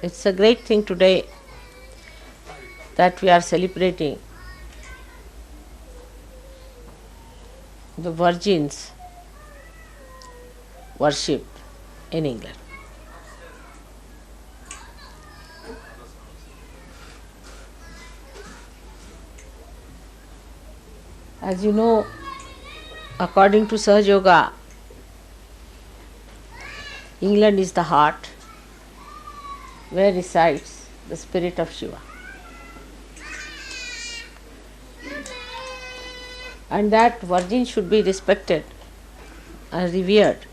It's a great thing today that we are celebrating the Virgin's worship in England. As you know, according to Sahaja Yoga, England is the heart where resides the spirit of Shiva. And that Virgin should be respected and revered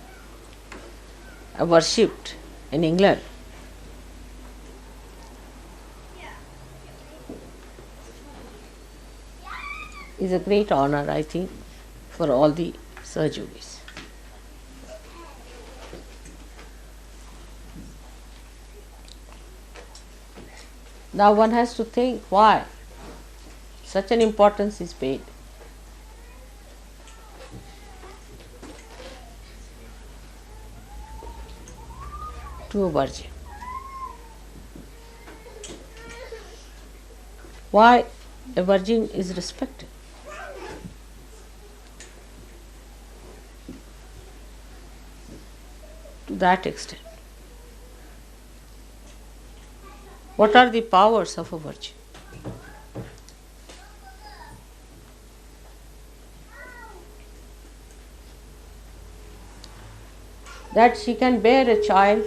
and worshipped in England. Is a great honor, I think, for all the Sahajogis. Now one has to think why such an importance is paid to a virgin. Why a virgin is respected. To that extent. What are the powers of a virgin? That she can bear a child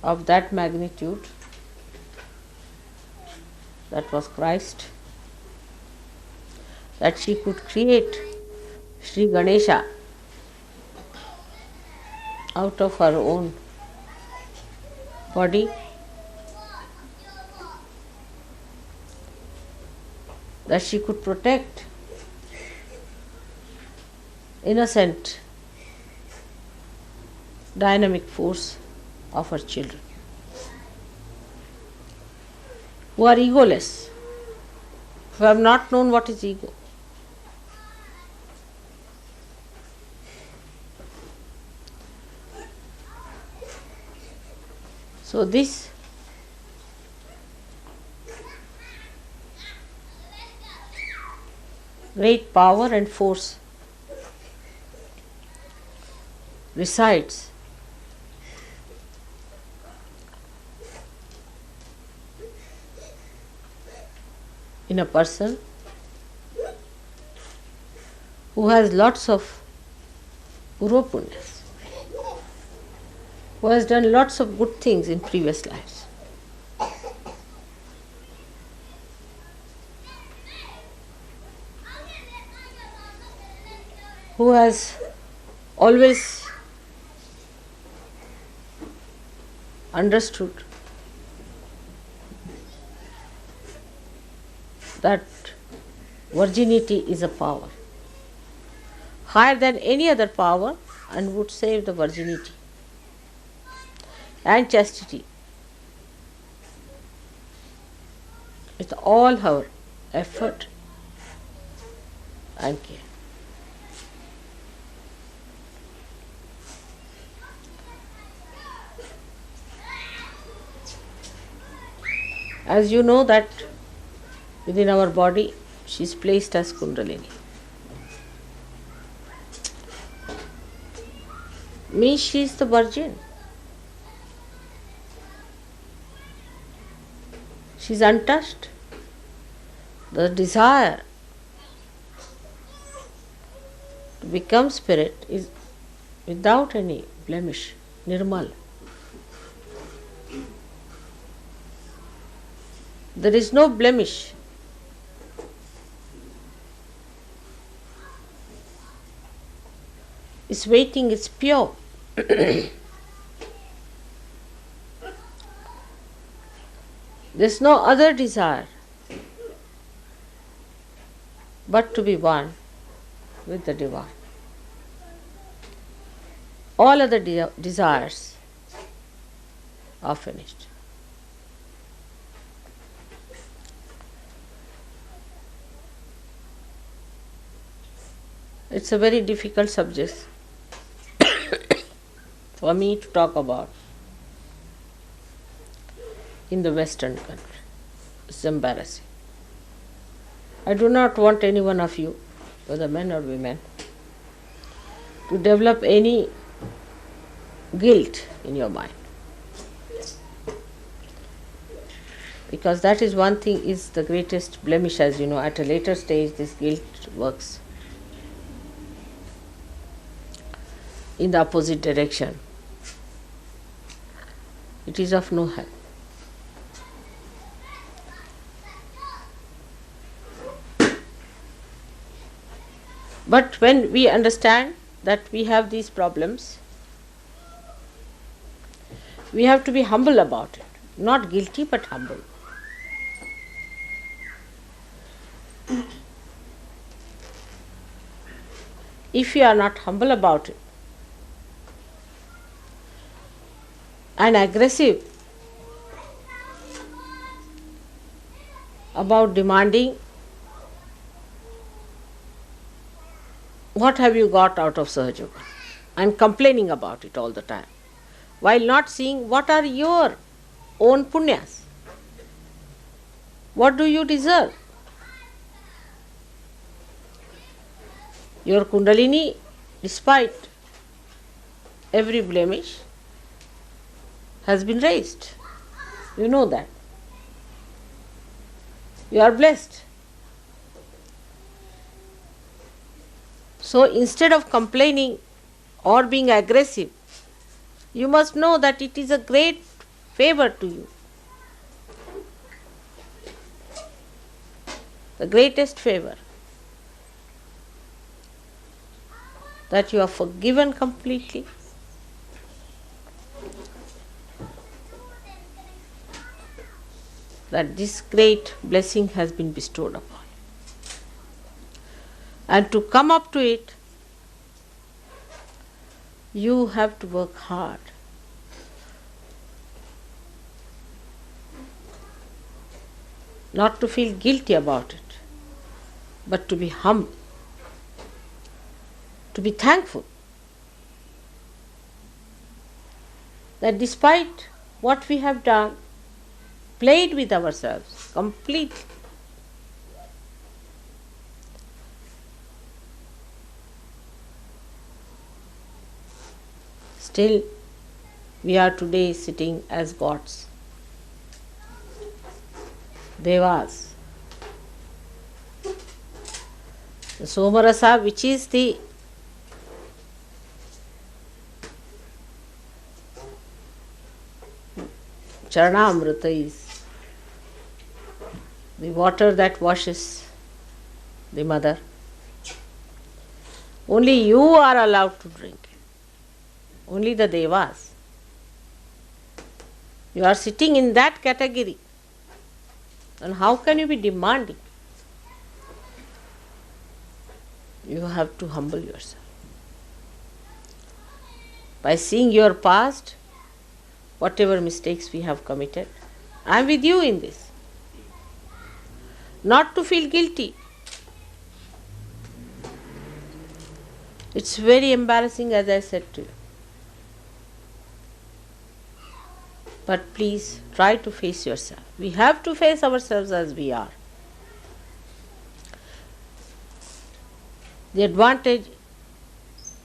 of that magnitude, that was Christ, that she could create Sri Ganesha out of her own body, that she could protect innocent, dynamic force of her children, who are egoless, who have not known what is ego. So this great power and force resides in a person who has lots of purva punyas, who has done lots of good things in previous lives. Who has always understood that virginity is a power higher than any other power and would save the virginity and chastity with all her effort and care. As you know that within our body she is placed as kundalini. Means she is the virgin. She is untouched. The desire to become spirit is without any blemish, nirmal. There is no blemish. It's waiting, it's pure. There's no other desire but to be one with the divine. All other desires are finished. It's a very difficult subject for me to talk about in the Western country. It's embarrassing. I do not want any one of you, whether men or women, to develop any guilt in your mind. Because that is one thing, is the greatest blemish, as you know. At a later stage, this guilt works in the opposite direction. It is of no help. But when we understand that we have these problems, we have to be humble about it. Not guilty, but humble. If you are not humble about it and aggressive about demanding what have you got out of Sahaja Yoga, and complaining about it all the time, while not seeing what are your own punyas. What do you deserve? Your kundalini, despite every blemish, has been raised. You know that. You are blessed. So instead of complaining or being aggressive, you must know that it is a great favor to you. The greatest favor. That you are forgiven completely. That this great blessing has been bestowed upon. And to come up to it, you have to work hard. Not to feel guilty about it, but to be humble, to be thankful that despite what we have done, played with ourselves completely, still we are today sitting as gods, devas. The Somarasa, which is the Charana is the water that washes the mother. Only you are allowed to drink it. Only the devas. You are sitting in that category. And how can you be demanding? You have to humble yourself. By seeing your past, whatever mistakes we have committed, I am with you in this. Not to feel guilty. It's very embarrassing, as I said to you. But please try to face yourself. We have to face ourselves as we are. The advantage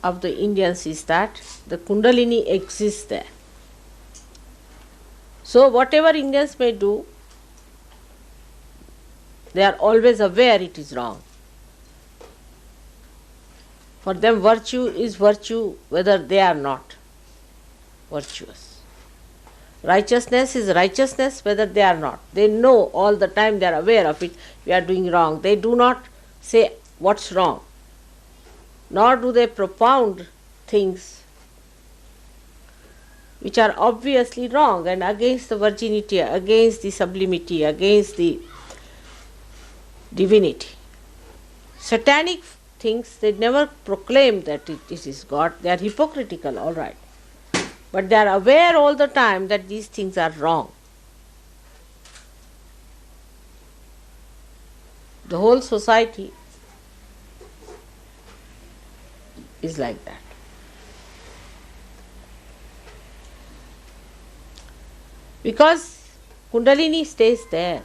of the Indians is that the kundalini exists there. So whatever Indians may do, they are always aware it is wrong. For them virtue is virtue whether they are not virtuous. Righteousness is righteousness whether they are not. They know all the time, they are aware of it, we are doing wrong. They do not say what's wrong, nor do they propound things which are obviously wrong and against the virginity, against the sublimity, against the divinity. Satanic things, they never proclaim that it is God. They are hypocritical, all right. But they are aware all the time that these things are wrong. The whole society is like that. Because Kundalini stays there.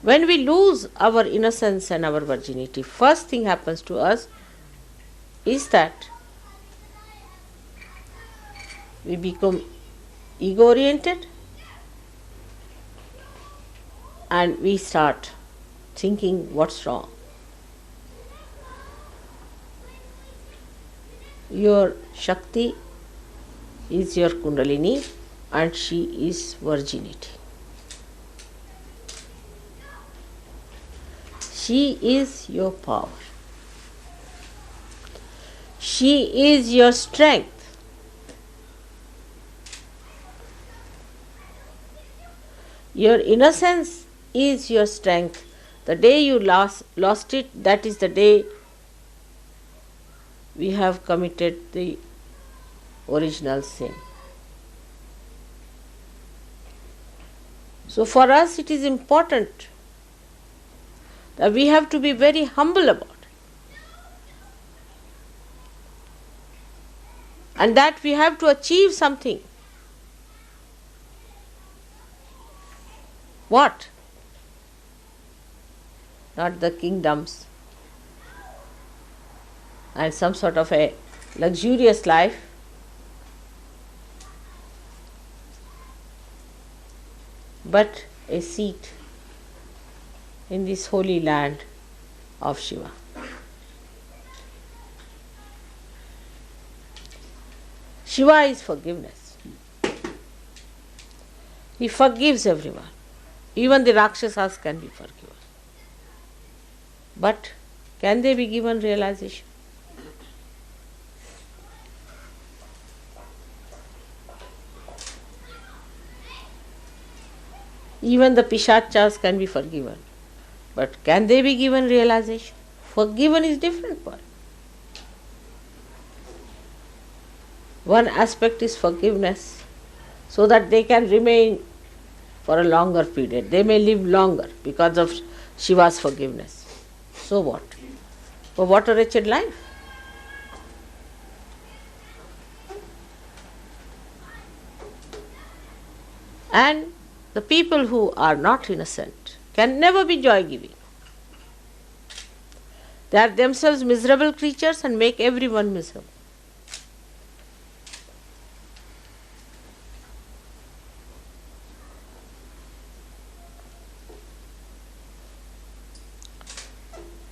When we lose our innocence and our virginity, first thing happens to us is that we become ego oriented and we start thinking what's wrong. Your Shakti is your Kundalini and she is virginity. She is your power. She is your strength. Your innocence is your strength. The day you lost it, that is the day we have committed the original sin. So for us it is important that we have to be very humble about it. And that we have to achieve something. What? Not the kingdoms and some sort of a luxurious life, but a seat in this holy land of Shiva. Shiva is forgiveness. He forgives everyone. Even the Rakshasas can be forgiven. But can they be given realization? Even the Pishachas can be forgiven. But can they be given realization? Forgiven is different part. One aspect is forgiveness, so that they can remain for a longer period. They may live longer because of Shiva's forgiveness. So what? But what a wretched life. And the people who are not innocent can never be joy-giving. They are themselves miserable creatures and make everyone miserable.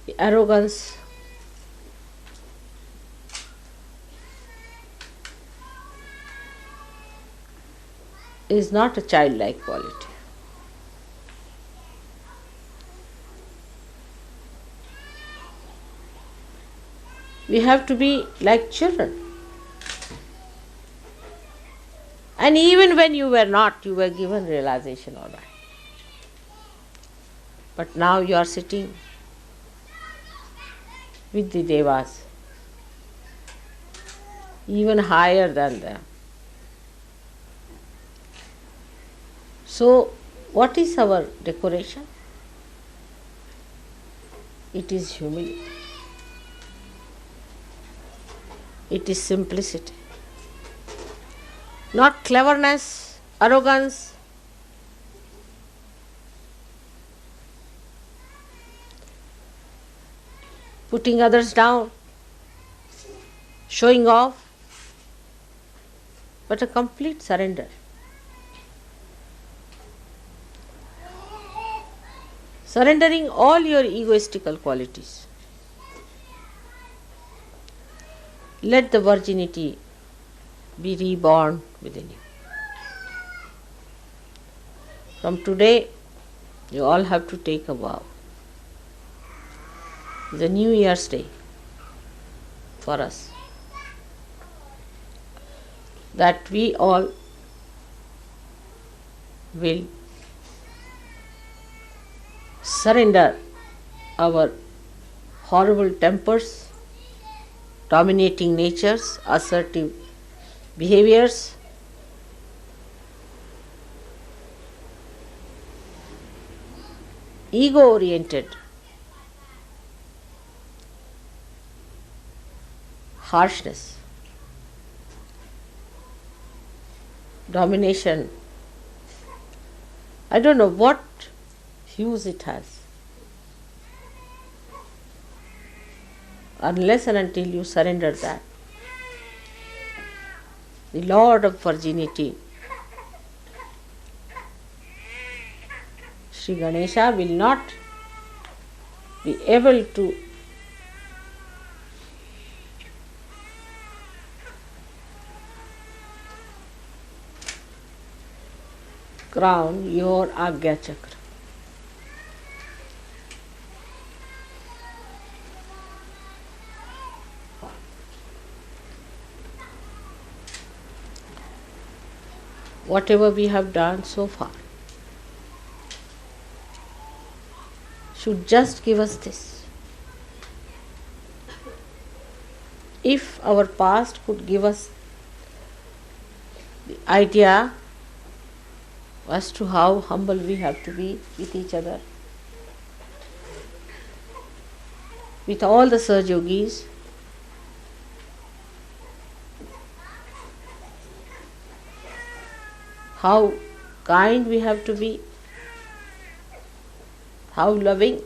The arrogance is not a childlike quality. We have to be like children. And even when you were not, you were given realization, all right. But now you are sitting with the devas, even higher than them. So, what is our decoration? It is humility. It is simplicity. Not cleverness, arrogance. Putting others down, showing off, but a complete surrender. Surrendering all your egoistical qualities. Let the virginity be reborn within you. From today, you all have to take a vow. It's a New Year's Day for us. That we all will surrender our horrible tempers, dominating natures, assertive behaviors, ego-oriented, harshness, domination. I don't know what hues it has. Unless and until you surrender that. The Lord of Virginity, Sri Ganesha, will not be able to crown your Agya Chakra. Whatever we have done so far should just give us this. If our past could give us the idea as to how humble we have to be with each other, with all the Saj Yogis, how kind we have to be, how loving,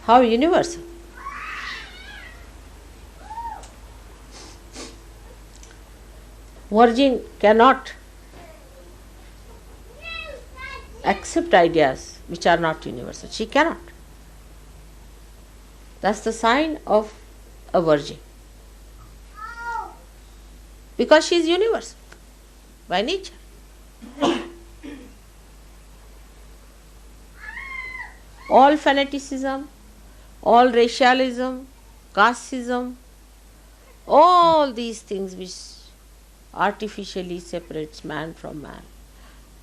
how universal. Virgin cannot accept ideas which are not universal. She cannot. That's the sign of a virgin. Because she is universal by nature. All fanaticism, all racialism, casteism, all these things which artificially separates man from man,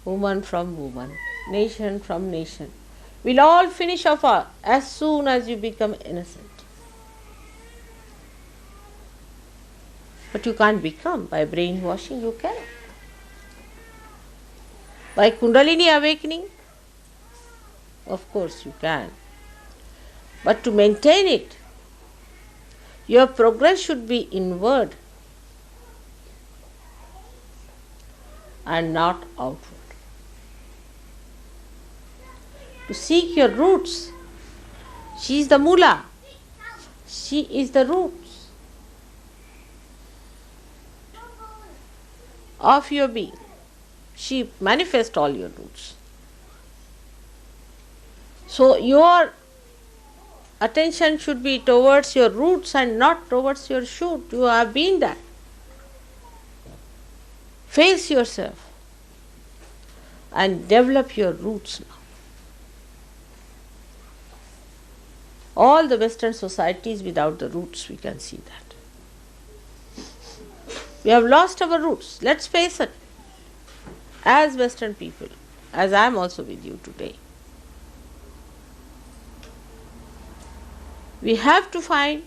woman from woman, nation from nation, will all finish off as soon as you become innocent. But you can't become by brainwashing, you cannot. By kundalini awakening, of course you can. But to maintain it, your progress should be inward and not outward. To seek your roots. She is the mula. She is the roots of your being. She manifests all your roots. So your attention should be towards your roots and not towards your shoot. You have been that. Face yourself and develop your roots now. All the Western societies without the roots, we can see that. We have lost our roots. Let's face it. As Western people, as I am also with you today, we have to find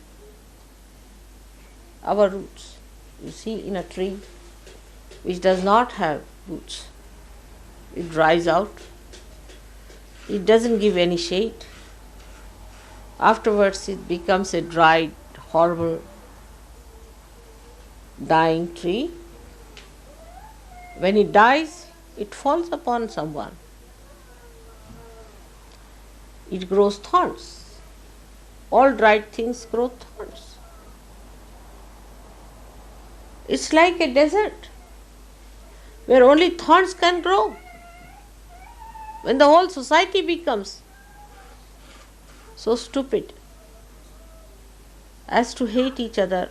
our roots. You see, in a tree which does not have roots, it dries out, it doesn't give any shade. Afterwards it becomes a dried, horrible, dying tree. When it dies, it falls upon someone. It grows thorns. All dried things grow thorns. It's like a desert where only thorns can grow. When the whole society becomes so stupid as to hate each other,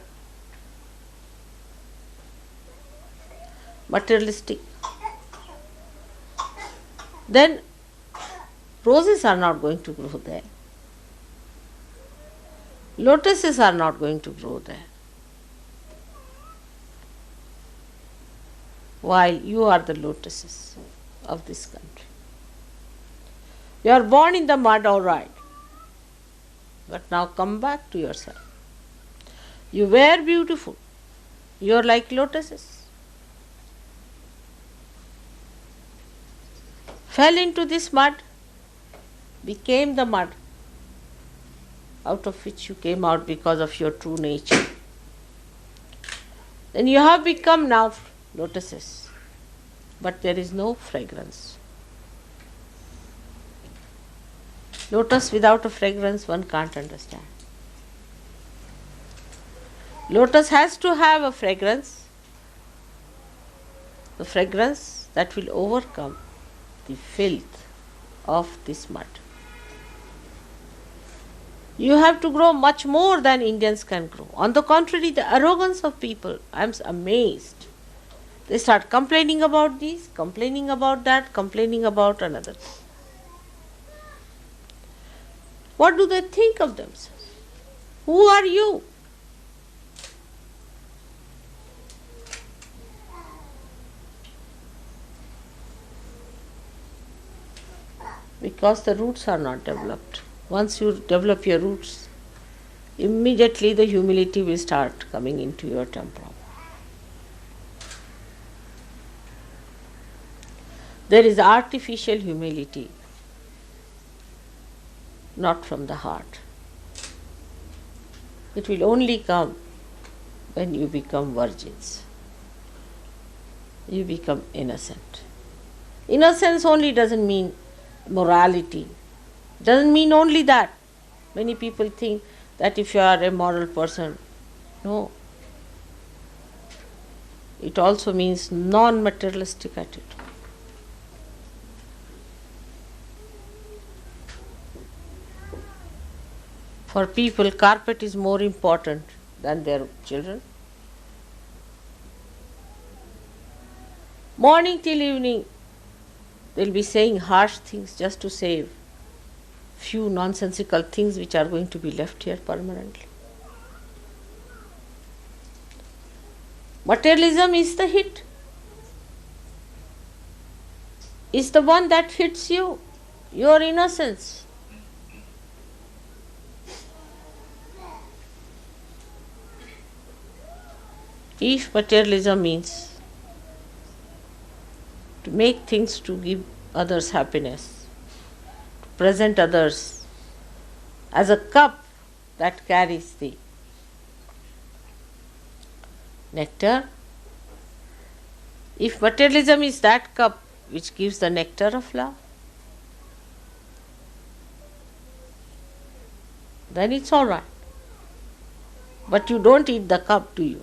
materialistic, then roses are not going to grow there. Lotuses are not going to grow there. While you are the lotuses of this country. You are born in the mud, all right. But now come back to yourself. You were beautiful. You are like lotuses. Fell into this mud, became the mud, out of which you came out because of your true nature. then you have become now lotuses, but there is no fragrance. Lotus without a fragrance one can't understand. Lotus has to have a fragrance, the fragrance that will overcome the filth of this mud. You have to grow much more than Indians can grow. On the contrary, the arrogance of people, I am amazed. They start complaining about this, complaining about that, complaining about another thing. What do they think of themselves? Who are you? Because the roots are not developed. Once you develop your roots, immediately the humility will start coming into your temple. There is artificial humility, not from the heart. It will only come when you become virgins. You become innocent. Innocence only doesn't mean morality. Doesn't mean only that. Many people think that if you are a moral person, no. It also means non-materialistic attitude. For people, carpet is more important than their children. Morning till evening, they'll be saying harsh things just to save few nonsensical things which are going to be left here permanently. Materialism is the hit. Is the one that hits you, your innocence. If materialism means to make things to give others happiness, to present others as a cup that carries the nectar, if materialism is that cup which gives the nectar of love, then it's all right. But you don't eat the cup, do you?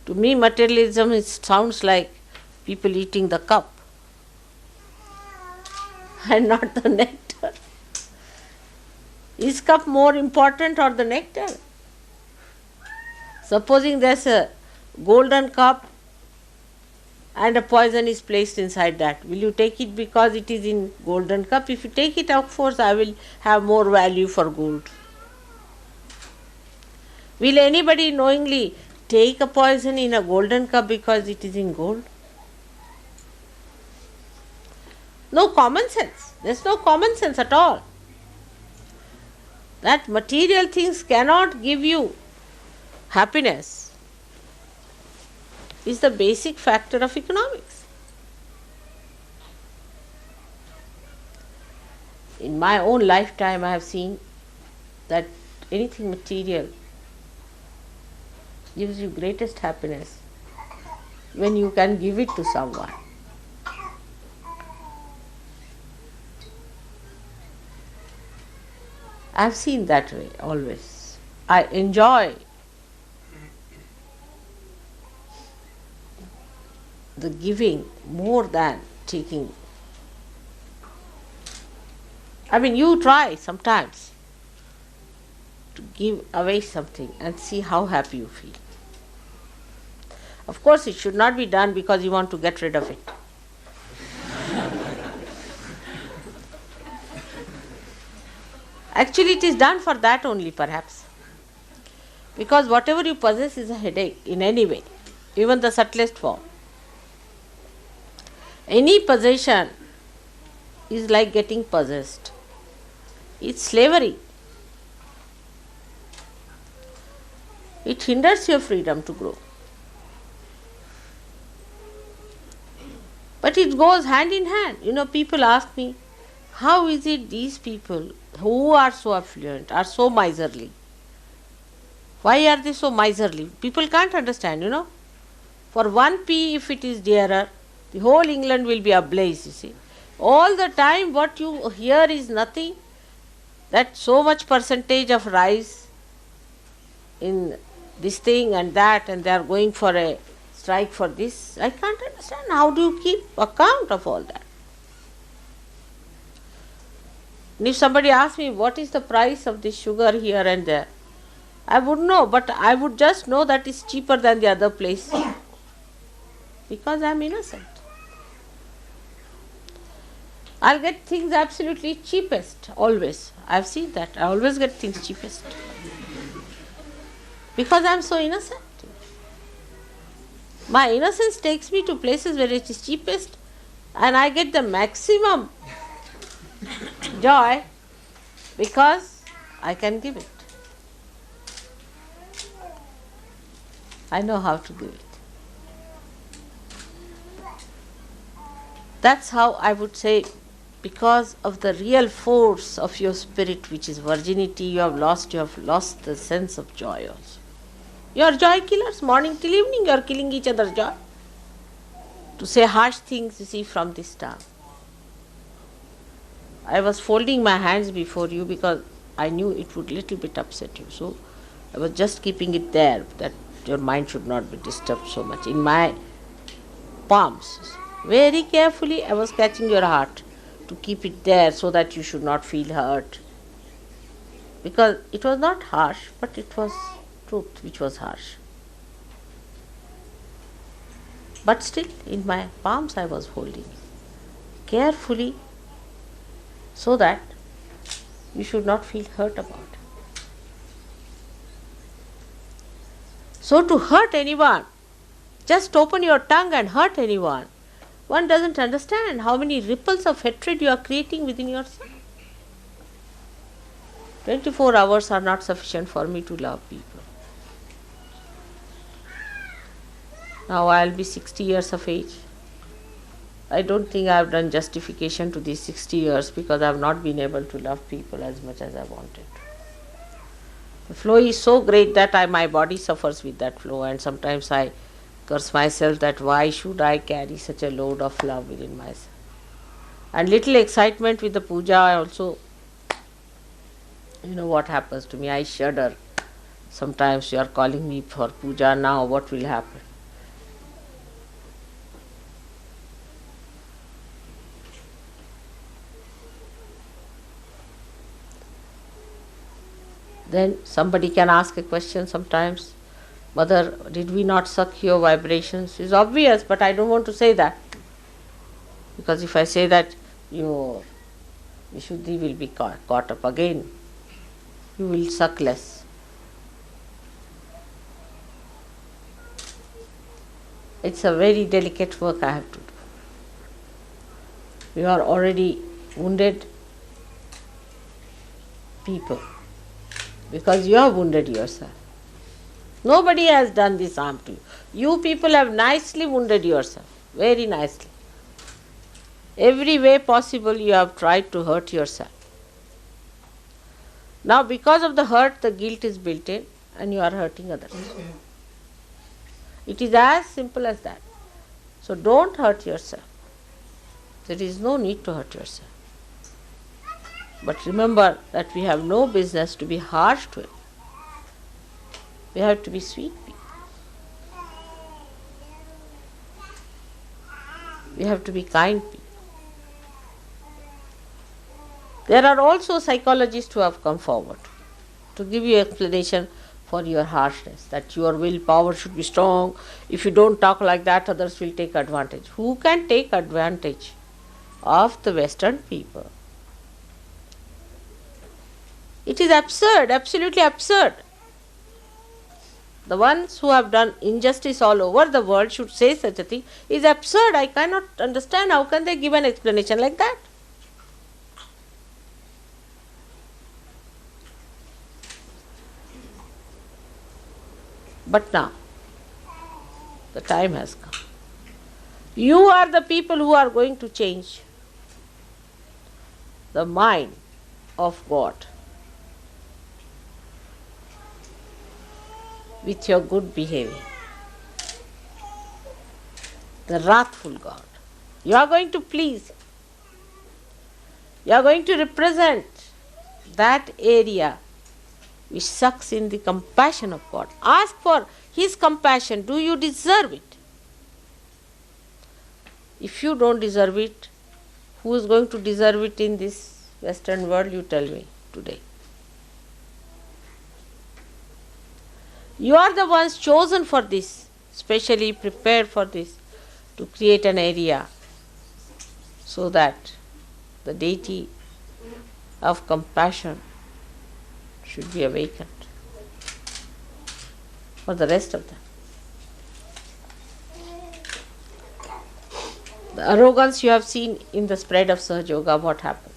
To me, materialism sounds like people eating the cup and not the nectar. Is cup more important or the nectar? Supposing there's a golden cup and a poison is placed inside that, will you take it because it is in golden cup? If you take it, of course, I will have more value for gold. Will anybody knowingly take a poison in a golden cup because it is in gold? No common sense. There's no common sense at all. That material things cannot give you happiness is the basic factor of economics. In my own lifetime, I have seen that anything material gives you greatest happiness when you can give it to someone. I have seen that way always. I enjoy the giving more than taking. I mean, you try sometimes to give away something and see how happy you feel. Of course, it should not be done because you want to get rid of it. Actually, it is done for that only, perhaps. Because whatever you possess is a headache in any way, even the subtlest form. Any possession is like getting possessed. It's slavery. It hinders your freedom to grow. But it goes hand in hand. You know, people ask me, how is it these people who are so affluent are so miserly? Why are they so miserly? People can't understand, For 1p, if it is dearer, the whole England will be ablaze, you see. All the time what you hear is nothing, that so much percentage of rise in this thing and that, and they are going for a strike for this. I can't understand. How do you keep account of all that? And if somebody asks me what is the price of this sugar here and there, I would know, but I would just know that it's cheaper than the other place because I am innocent. I'll get things absolutely cheapest, always. I've seen that. I always get things cheapest because I'm so innocent. My innocence takes me to places where it is cheapest and I get the maximum joy because I can give it. I know how to give it. That's how I would say, because of the real force of your spirit, which is virginity, you have lost the sense of joy also. You are joy killers. Morning till evening you are killing each other's joy. To say harsh things, you see, from this tongue. I was folding my hands before you because I knew it would little bit upset you. So I was just keeping it there, that your mind should not be disturbed so much. In my palms, very carefully I was catching your heart to keep it there so that you should not feel hurt. Because it was not harsh, but it was truth which was harsh. But still, in my palms I was holding it carefully so that you should not feel hurt about it. So to hurt anyone, just open your tongue and hurt anyone, one doesn't understand how many ripples of hatred you are creating within yourself. 24 hours are not sufficient for me to love people. Now I will be 60 years of age. I don't think I have done justification to these 60 years because I have not been able to love people as much as I wanted. The flow is so great that my body suffers with that flow, and sometimes I curse myself that why should I carry such a load of love within myself. And little excitement with the puja also, what happens to me, I shudder. Sometimes you are calling me for puja now, what will happen? Then somebody can ask a question sometimes, Mother, did we not suck your vibrations? It's obvious, but I don't want to say that. Because if I say that, your Vishuddhi will be caught up again. You will suck less. It's a very delicate work I have to do. You are already wounded people because you have wounded yourself. Nobody has done this harm to you. You people have nicely wounded yourself, very nicely. Every way possible you have tried to hurt yourself. Now because of the hurt, the guilt is built in and you are hurting others. It is as simple as that. So don't hurt yourself. There is no need to hurt yourself. But remember that we have no business to be harsh to it. We have to be sweet people. We have to be kind people. There are also psychologists who have come forward to give you explanation for your harshness, that your willpower should be strong. If you don't talk like that, others will take advantage. Who can take advantage of the Western people? It is absurd, absolutely absurd. The ones who have done injustice all over the world should say such a thing is absurd. I cannot understand how can they give an explanation like that. But now, the time has come. You are the people who are going to change the mind of God. with your good behavior. The wrathful God. You are going to please. You are going to represent that area which sucks in the compassion of God. Ask for His compassion. Do you deserve it? If you don't deserve it, who is going to deserve it in this Western world? You tell me today. You are the ones chosen for this, specially prepared for this, to create an area so that the deity of compassion should be awakened for the rest of them. The arrogance you have seen in the spread of Sahaja Yoga, what happened?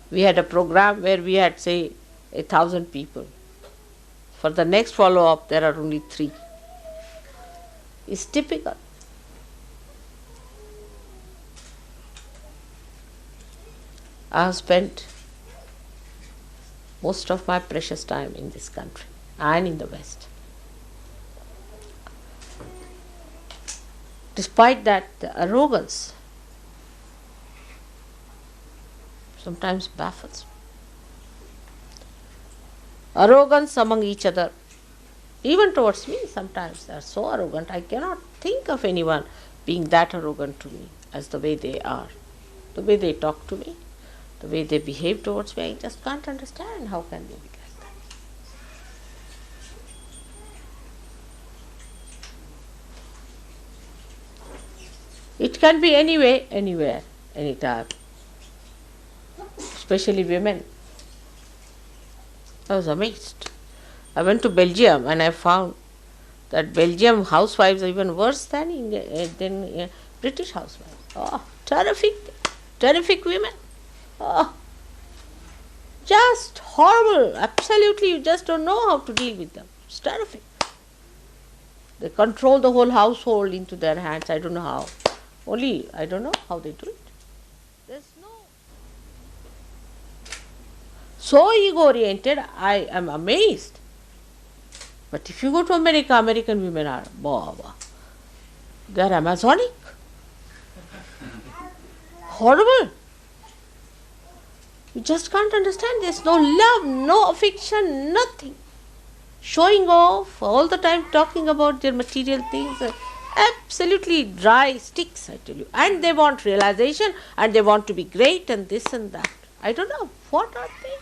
We had a program where we had, say, 1,000 people. For the next follow-up, there are only 3. It's typical. I have spent most of my precious time in this country and in the West. Despite that, the arrogance sometimes baffles me. Arrogance among each other, even towards me sometimes they are so arrogant. I cannot think of anyone being that arrogant to me as the way they are. The way they talk to me, the way they behave towards me, I just can't understand how can they be like that. It can be anyway, anywhere, anytime. Especially women. I was amazed. I went to Belgium and I found that Belgium housewives are even worse than British housewives. Oh, terrific women. Oh, just horrible. Absolutely, you just don't know how to deal with them. It's terrific. They control the whole household into their hands. I don't know how. Only I don't know how they do it. There's no. So ego-oriented, I am amazed. But if you go to America, American women are, they are Amazonic. Horrible. You just can't understand. There's no love, no affection, nothing. Showing off, all the time talking about their material things. Absolutely dry sticks, I tell you. And they want realization and they want to be great and this and that. I don't know. What are they?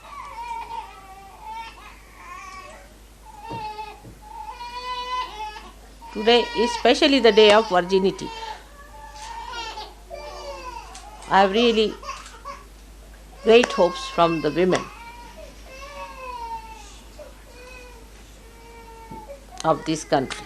Today, especially the day of virginity, I have really great hopes from the women of this country.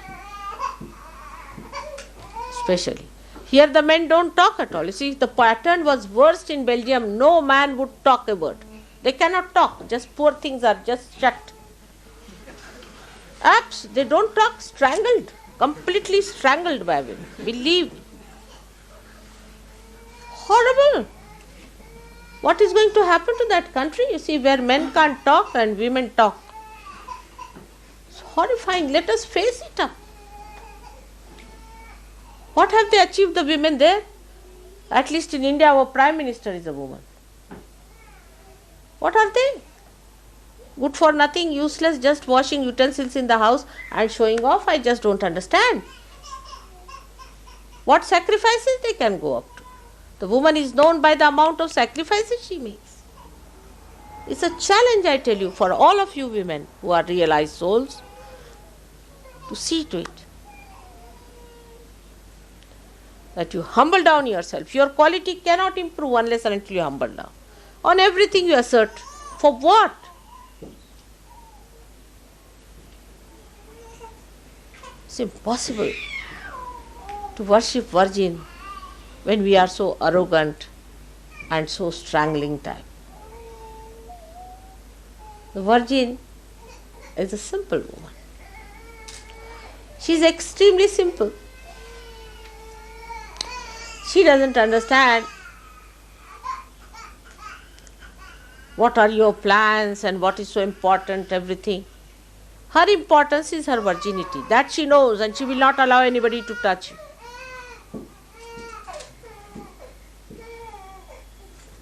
Especially. Here the men don't talk at all. You see, the pattern was worst in Belgium. No man would talk a word. They cannot talk. Just poor things are just shut. They don't talk, strangled. Completely strangled by women. Believe me. Horrible. What is going to happen to that country? You see, where men can't talk and women talk. It's horrifying. Let us face it up. What have they achieved, the women there? At least in India, our Prime Minister is a woman. What are they? Good for nothing, useless, just washing utensils in the house and showing off. I just don't understand. What sacrifices they can go up to. The woman is known by the amount of sacrifices she makes. It's a challenge, I tell you, for all of you women who are realized souls to see to it that you humble down yourself. Your quality cannot improve unless and until you humble down. On everything you assert. For what? It's impossible to worship Virgin when we are so arrogant and so strangling type. The Virgin is a simple woman. She is extremely simple. She doesn't understand what are your plans and what is so important, everything. Her importance is her virginity. That she knows, and she will not allow anybody to touch you.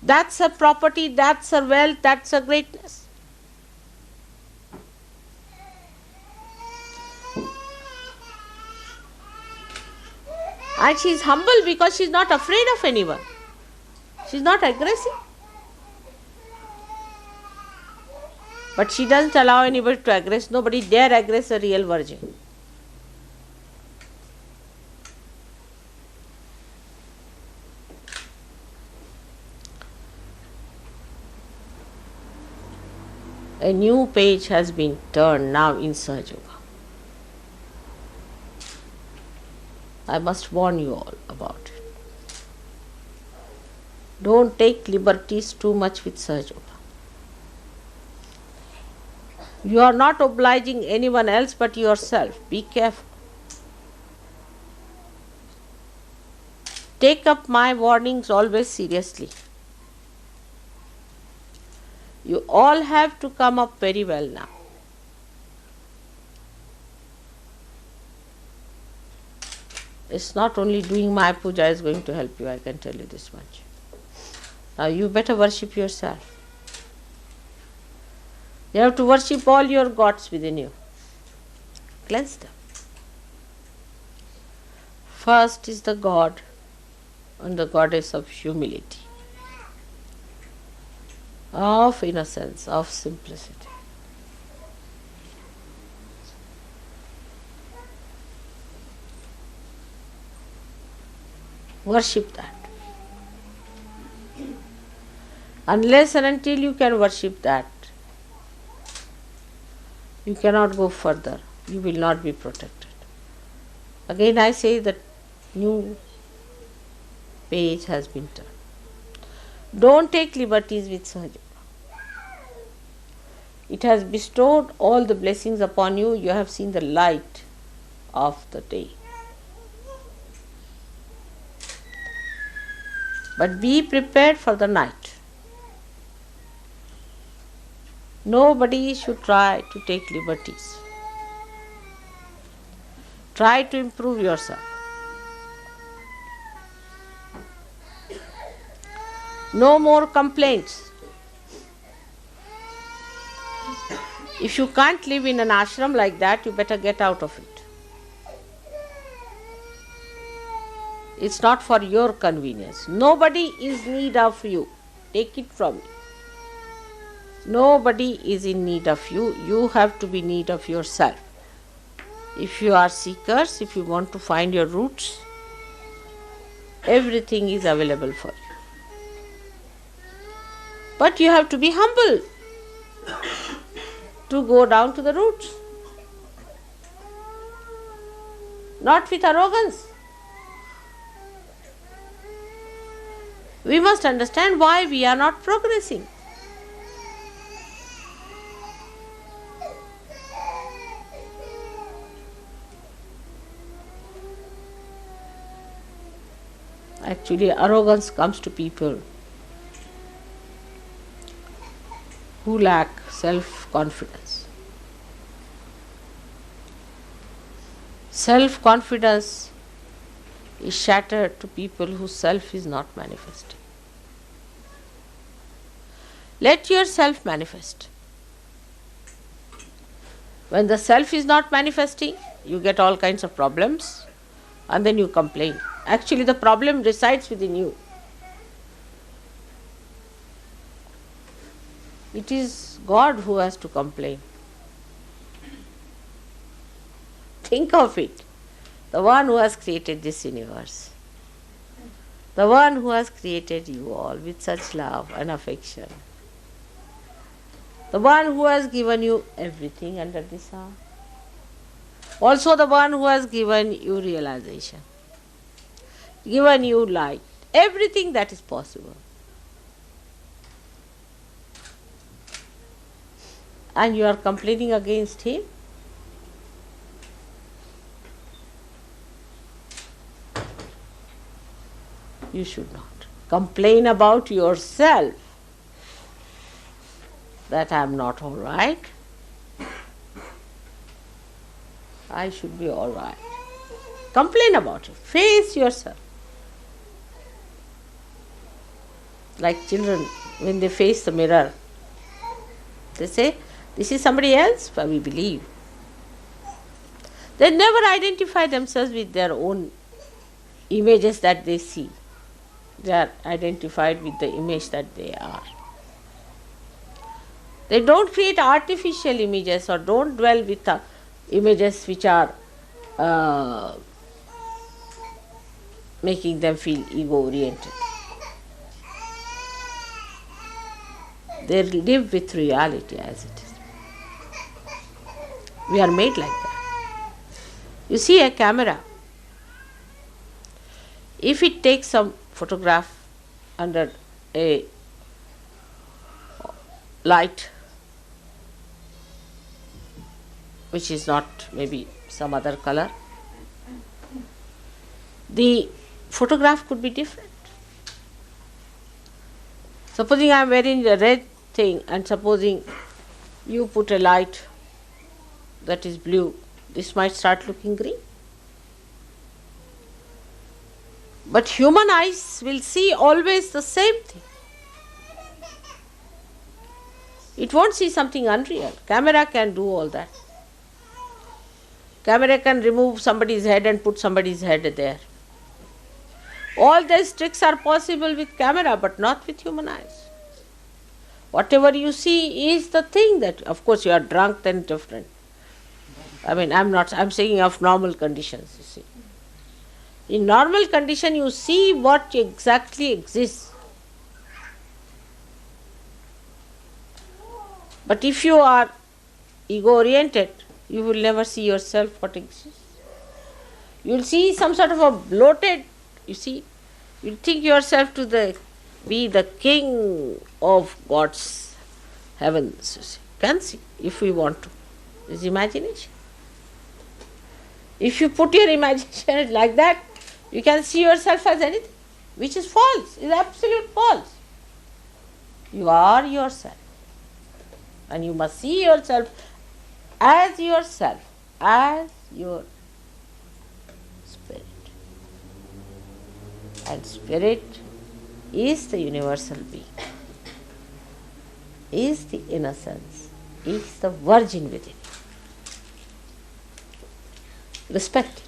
That's her property, that's her wealth, that's her greatness. And she is humble because she is not afraid of anyone. She is not aggressive. But she doesn't allow anybody to aggress. Nobody dare aggress a real virgin. A new page has been turned now in Sahaja Yoga. I must warn you all about it. Don't take liberties too much with Sahaja Yoga. You are not obliging anyone else but yourself. Be careful. Take up my warnings always seriously. You all have to come up very well now. It's not only doing my puja is going to help you, I can tell you this much. Now you better worship yourself. You have to worship all your gods within you. Cleanse them. First is the God and the goddess of humility, of innocence, of simplicity. Worship that. Unless and until you can worship that, you cannot go further. You will not be protected. Again I say that new page has been turned. Don't take liberties with Sahaja. It has bestowed all the blessings upon you. You have seen the light of the day. But be prepared for the night. Nobody should try to take liberties. Try to improve yourself. No more complaints. If you can't live in an ashram like that, you better get out of it. It's not for your convenience. Nobody is in need of you. Take it from me. Nobody is in need of you. You have to be in need of yourself. If you are seekers, if you want to find your roots, everything is available for you. But you have to be humble to go down to the roots. Not with arrogance. We must understand why we are not progressing. Actually, arrogance comes to people who lack self-confidence. Self-confidence is shattered to people whose self is not manifesting. Let yourself manifest. When the self is not manifesting, you get all kinds of problems and then you complain. Actually, the problem resides within you. It is God who has to complain. Think of it. The one who has created this universe. The one who has created you all with such love and affection. The one who has given you everything under the sun. Also the one who has given you realization. Given you light. Everything that is possible. And you are complaining against him? You should not. Complain about yourself that I am not all right. I should be alright. Complain about it. Face yourself. Like children, when they face the mirror, they say, this is somebody else, but we believe. They never identify themselves with their own images that they see. They are identified with the image that they are. They don't create artificial images or don't dwell with images which are making them feel ego-oriented. They live with reality as it is. We are made like that. You see a camera. If it takes some photograph under a light which is not maybe some other color, the photograph could be different. Supposing I am wearing a red thing and supposing you put a light that is blue, this might start looking green. But human eyes will see always the same thing. It won't see something unreal. Camera can do all that. Camera can remove somebody's head and put somebody's head there. All these tricks are possible with camera, but not with human eyes. Whatever you see is the thing that, of course, you are drunk, then different. I'm saying of normal conditions, you see. In normal condition, you see what exactly exists. But if you are ego-oriented, you will never see yourself what exists. You will see some sort of a bloated, you see, you think yourself to be the king of God's heavens, you see. Can see, if we want to. It's imagination. If you put your imagination like that, you can see yourself as anything, which is false, is absolute false. You are yourself. And you must see yourself, as your spirit. And spirit is the universal being, is the innocence, is the virgin within. Respect it.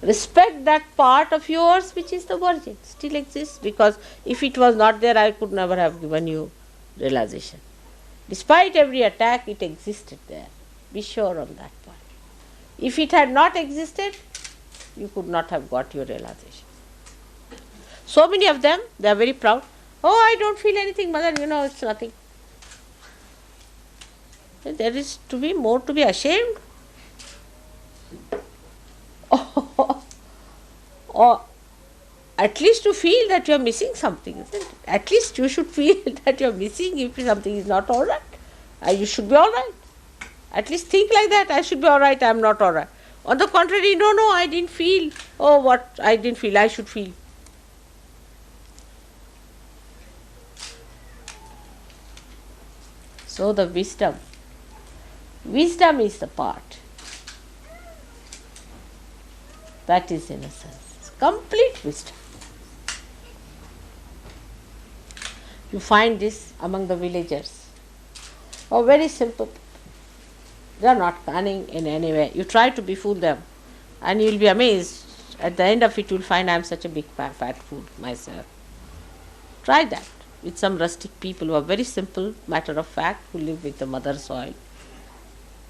Respect that part of yours which is the virgin, still exists, because if it was not there, I could never have given you realization. Despite every attack, it existed there. Be sure on that point. If it had not existed, you could not have got your realization. So many of them, they are very proud. Oh, I don't feel anything, mother, it's nothing. There is to be more to be ashamed. Or at least to feel that you are missing something, isn't it? At least you should feel that you are missing if something is not all right. You should be all right. At least think like that. I should be all right, I am not all right. On the contrary, no, I didn't feel. Oh, what I didn't feel, I should feel. So the wisdom is the part. That is innocence. Complete wisdom. You find this among the villagers. Oh, very simple. They are not cunning in any way. You try to befool them and you will be amazed. At the end of it, you will find I am such a big fat fool myself. Try that with some rustic people who are very simple, matter of fact, who live with the mother soil.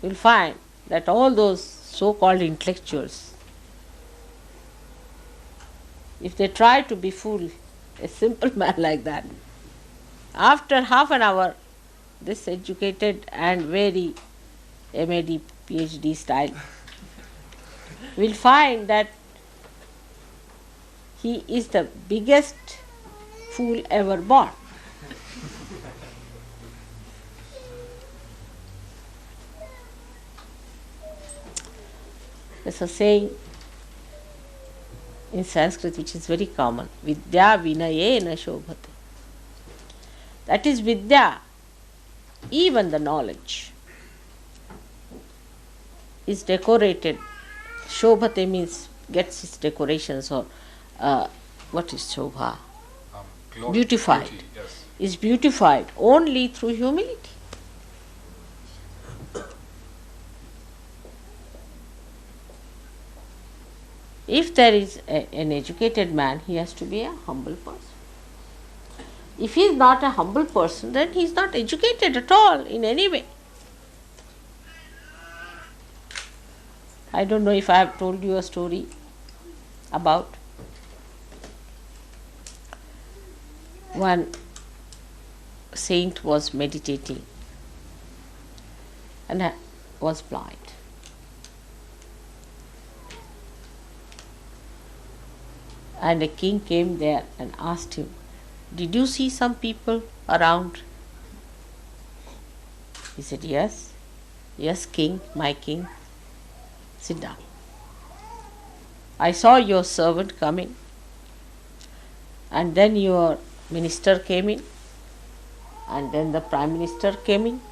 You will find that all those so-called intellectuals, if they try to befool a simple man like that, after half an hour, this educated and very MAD, PhD style will find that he is the biggest fool ever born. There's a saying in Sanskrit which is very common, Vidya vinayena shobhate. That is Vidya, even the knowledge. is decorated. Shobhate means gets its decorations, or what is Shobha? Beautified. Beauty, yes. Is beautified only through humility. If there is an educated man, he has to be a humble person. If he is not a humble person, then he is not educated at all in any way. I don't know if I have told you a story about one saint was meditating and was blind. And a king came there and asked him, "Did you see some people around?" He said, "Yes. Yes, king, my king. Sit down. I saw your servant coming, and then your minister came in, and then the prime minister came in,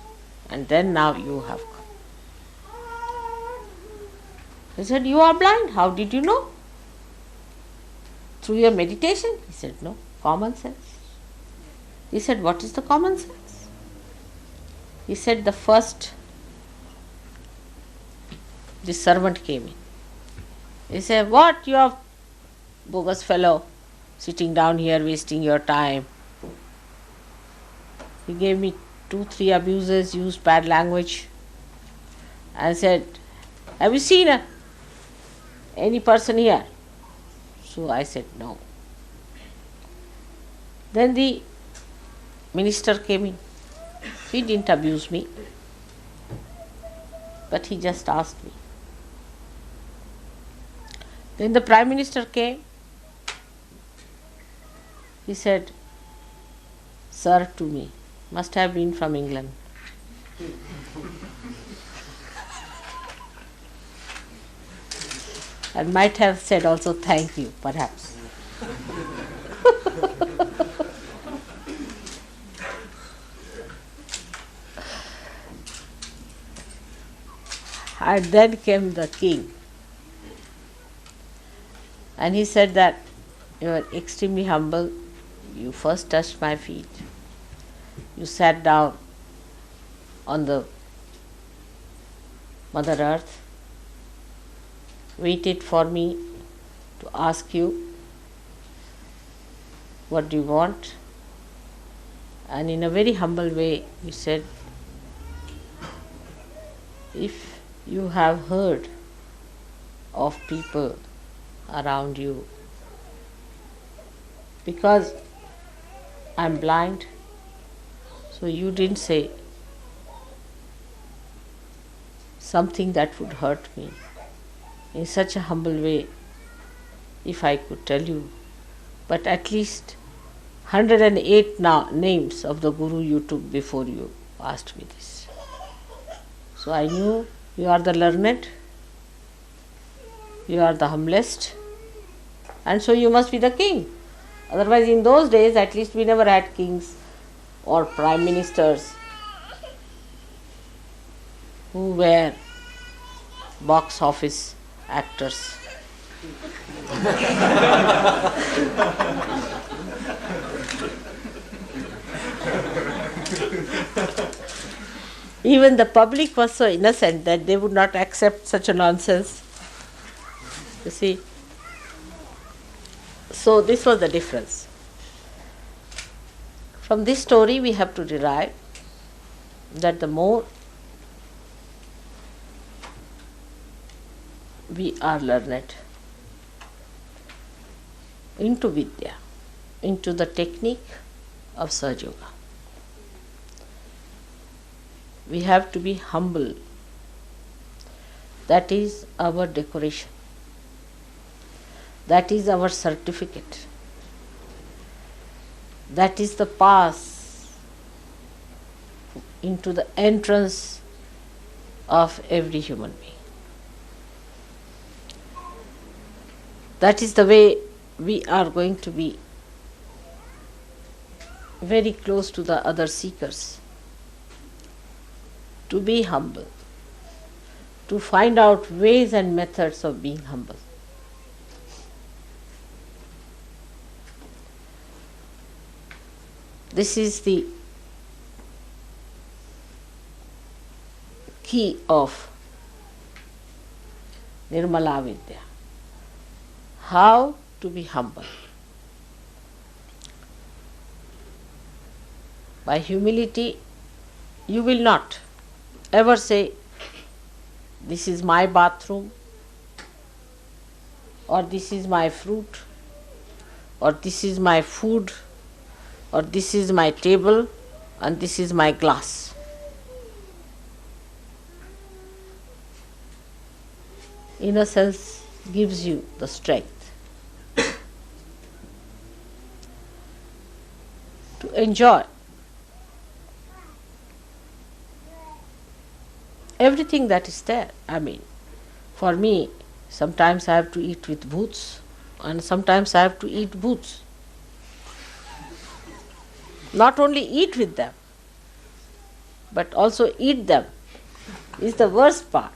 and then now you have come." He said, "You are blind. How did you know?" "Through your meditation." He said, "No, common sense." He said, "What is the common sense?" He said, "The first, the servant came in. He said, 'What, you are bogus fellow, sitting down here wasting your time.' He gave me 2-3 abuses, used bad language, and said, 'Have you seen any person here?' So I said, 'No.' Then the minister came in. He didn't abuse me, but he just asked me. Then the prime minister came. He said, 'Sir' to me. Must have been from England. And might have said also, 'Thank you,' perhaps. And then came the king. And he said that, 'You are extremely humble. You first touched my feet. You sat down on the Mother Earth, waited for me to ask you, what do you want? And in a very humble way, you said, if you have heard of people around you, because I'm blind, so you didn't say something that would hurt me in such a humble way, if I could tell you, but at least 108 names of the Guru you took before you asked me this. So I knew you are the learned, you are the humblest, and so you must be the king. Otherwise, in those days, at least we never had kings or prime ministers who were box office actors. Even the public was so innocent that they would not accept such a nonsense. You see? So this was the difference. From this story we have to derive that the more we are learned into Vidya, into the technique of Sahaja Yoga, we have to be humble. That is our decoration. That is our certificate. That is the pass into the entrance of every human being. That is the way we are going to be very close to the other seekers. To be humble, to find out ways and methods of being humble. This is the key of Nirmala Vidya. How to be humble. By humility, you will not ever say, this is my bathroom, or this is my fruit, or this is my food, or this is my table, and this is my glass. Innocence gives you the strength to enjoy everything that is there. I mean, for me, sometimes I have to eat with boots, and sometimes I have to eat boots. Not only eat with them, but also eat them is the worst part.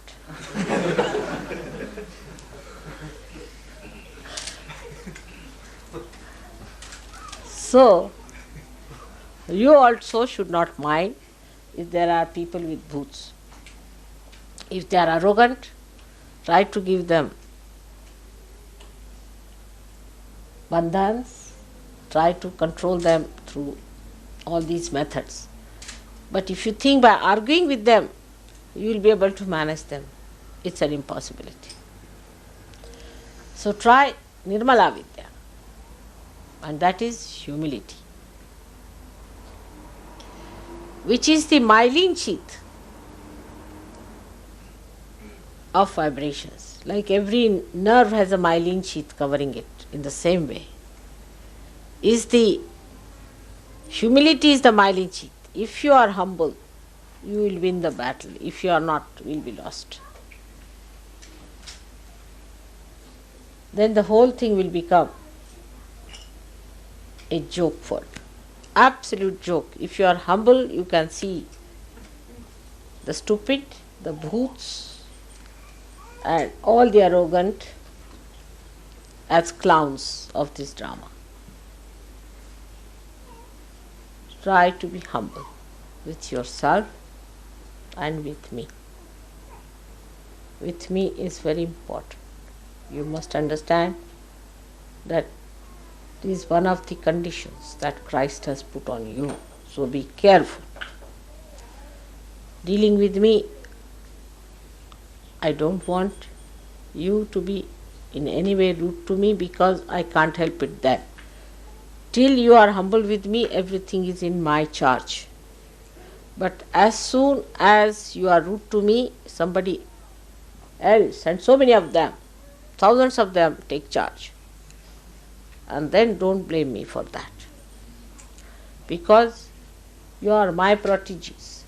So, you also should not mind if there are people with boots. If they are arrogant, try to give them bandhans, try to control them through all these methods. But if you think by arguing with them, you will be able to manage them, it's an impossibility. So try Nirmala Vidya, and that is humility, which is the myelin sheath of vibrations. Like every nerve has a myelin sheath covering it, in the same way is the humility is the myelin sheath. If you are humble, you will win the battle. If you are not, you will be lost. Then the whole thing will become a joke for you. Absolute joke. If you are humble, you can see the stupid, the brutes, and all the arrogant as clowns of this drama. Try to be humble with yourself and with me. With me is very important. You must understand that it is one of the conditions that Christ has put on you. So be careful. Dealing with me, I don't want you to be in any way rude to me, because I can't help it then. Till you are humble with me, everything is in my charge. But as soon as you are rude to me, somebody else, and so many of them, thousands of them, take charge. And then don't blame me for that. Because you are my proteges.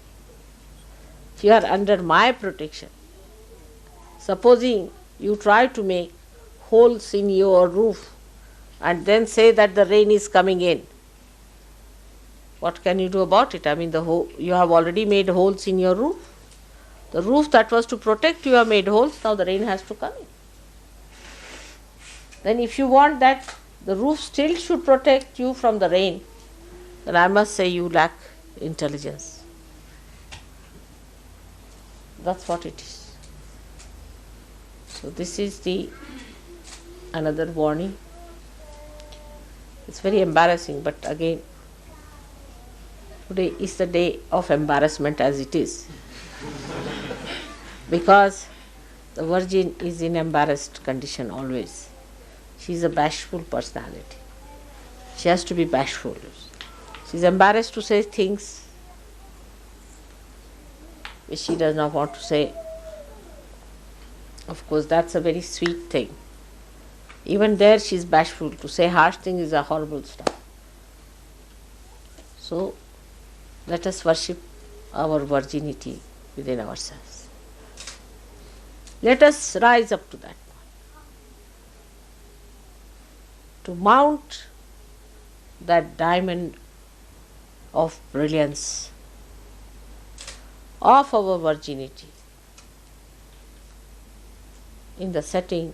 You are under my protection. Supposing you try to make holes in your roof and then say that the rain is coming in, what can you do about it? I mean, you have already made holes in your roof. The roof that was to protect you have made holes, now the rain has to come in. Then if you want that the roof still should protect you from the rain, then I must say you lack intelligence. That's what it is. So this is another warning. It's very embarrassing, but again, today is the day of embarrassment as it is. Because the Virgin is in embarrassed condition always. She is a bashful personality. She has to be bashful. She is embarrassed to say things which she does not want to say. Of course, that's a very sweet thing. Even there she is bashful. To say harsh things is a horrible stuff. So, let us worship our virginity within ourselves. Let us rise up to that point. To mount that diamond of brilliance of our virginity in the setting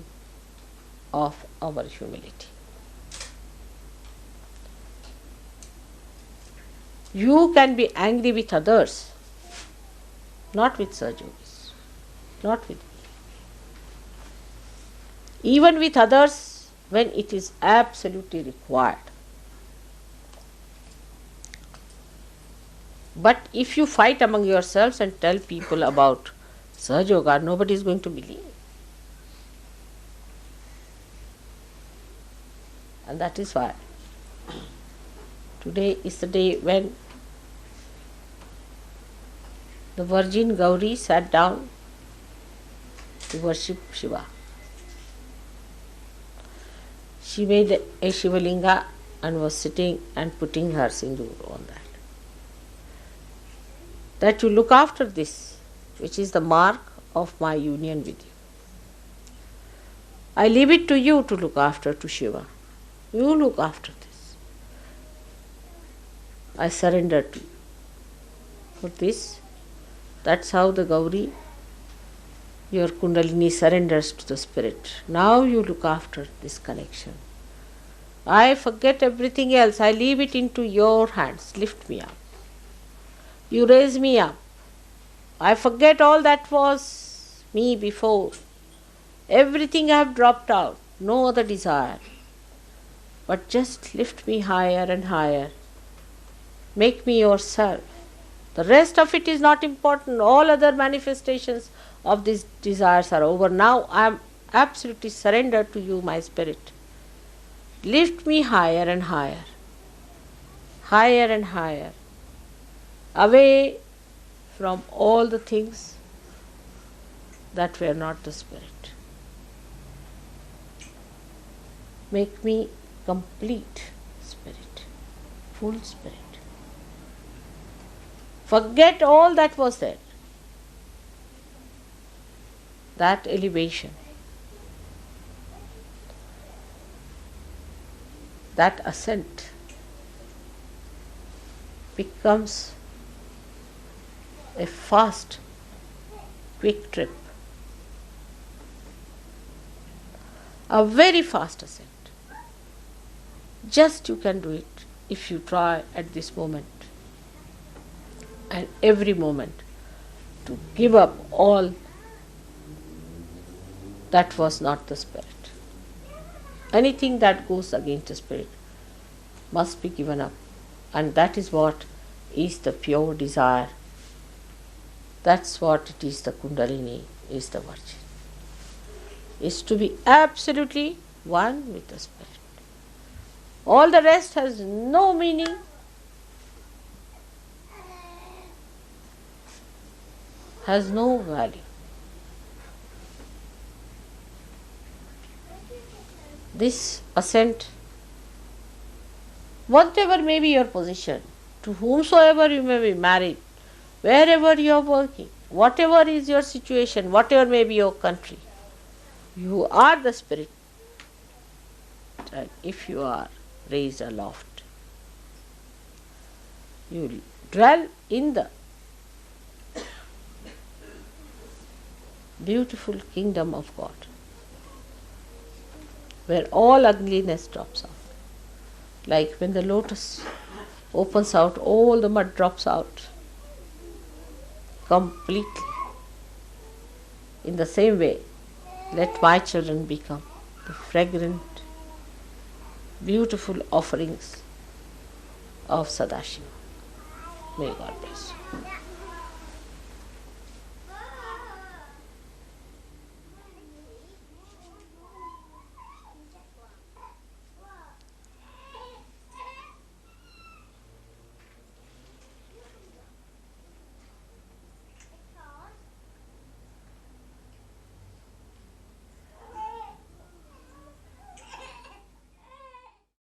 of our humility. You can be angry with others, not with Sahajyogis, not with me. Even with others when it is absolutely required. But if you fight among yourselves and tell people about Sahaja Yoga, nobody is going to believe. And that is why today is the day when the Virgin Gauri sat down to worship Shiva. She made a Shivalinga and was sitting and putting her sindoor on that. That you look after this, which is the mark of my union with you. I leave it to you to look after to Shiva. You look after this. I surrender to you. For this, that's how the Gauri, your Kundalini, surrenders to the Spirit. Now you look after this connection. I forget everything else. I leave it into your hands. Lift me up. You raise me up. I forget all that was me before. Everything I have dropped out. No other desire. But just lift me higher and higher. Make me yourself. The rest of it is not important. All other manifestations of these desires are over. Now I am absolutely surrendered to you, my Spirit. Lift me higher and higher. Higher and higher. Away from all the things that were not the Spirit. Make me complete Spirit, full Spirit. Forget all that was there. That elevation, that ascent becomes a fast, quick trip. A very fast ascent. Just you can do it if you try at this moment and every moment to give up all that was not the Spirit. Anything that goes against the Spirit must be given up, and that is what is the pure desire. That's what it is, the Kundalini, is the Virgin. Is to be absolutely one with the Spirit. All the rest has no meaning, has no value. This ascent, whatever may be your position, to whomsoever you may be married, wherever you are working, whatever is your situation, whatever may be your country, you are the Spirit. And if you are raised aloft, you dwell in the beautiful kingdom of God, where all ugliness drops out. Like when the lotus opens out, all the mud drops out completely. In the same way, let my children become the fragrant, beautiful offerings of Sadashiva. May God bless you.